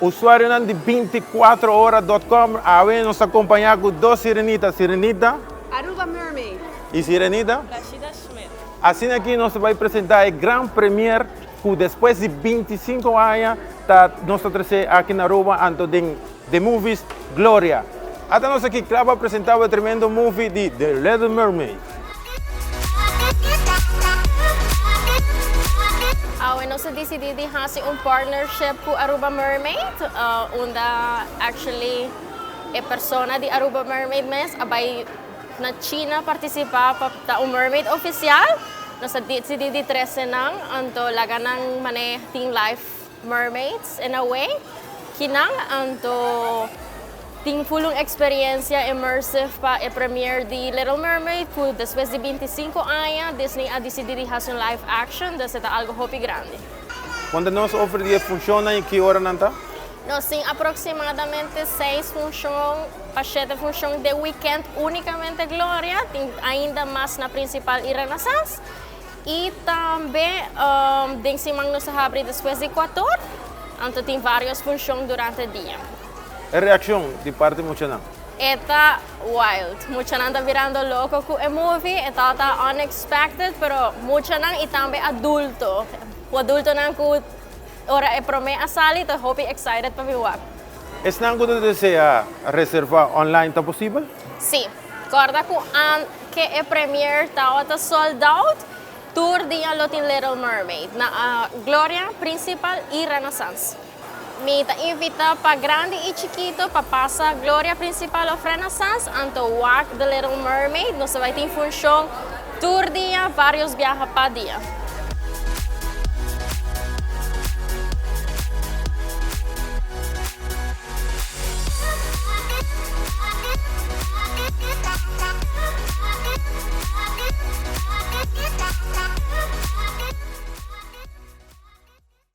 usuário de 24horas.com, a nos acompanhar com duas sirenitas. Sirenita Aruba Mermaid. e Sirenita. Rashida Schmidt. Assim aqui nós vai apresentar a Grand Premiere, que depois de 25 anos, está nós trazer aqui na Aruba, anto de movies Gloria. Até nós aqui, claro, apresentar o tremendo movie de The Little Mermaid. Nós decidimos fazer partnership com Aruba Mermaid, onde actually a persona de Aruba Mermaid mes abay na China participar para mermaid oficial. Nós decidimos trese nang anto laganang mane ting life mermaids in a way. Kinang anto ting fulong experiência immersive pa e premiere de Little Mermaid ku después de 25 anos Disney a decidido fazer live action desde algo hopi grande. Quando nós oferecemos funciona em que hora nanta? Nós temos aproximadamente 6 funções, para 7 funções de weekend unicamente Gloria, tem ainda mais na principal e Renaissance. E também tem simang nos abre depois de 4, então tem várias funções durante o dia. A reação de parte muito não. Está wild. Mucha nang está virando loco com o movie, está unexpected, pero mucha nang e também adulto. O adulto nang ku ora é prome asali, to hope excited para viwag. Estão quando deseja reservar online, está possível? Sim. Corda ko que é premiere está sold out, tour dia lotin Little Mermaid na Gloria principal e Renaissance. Me ta invita pa grande e chiquito pa passa Gloria principal of Renaissance anto walk the Little Mermaid, no se vai ter função tour dia, vários viajes pa dia.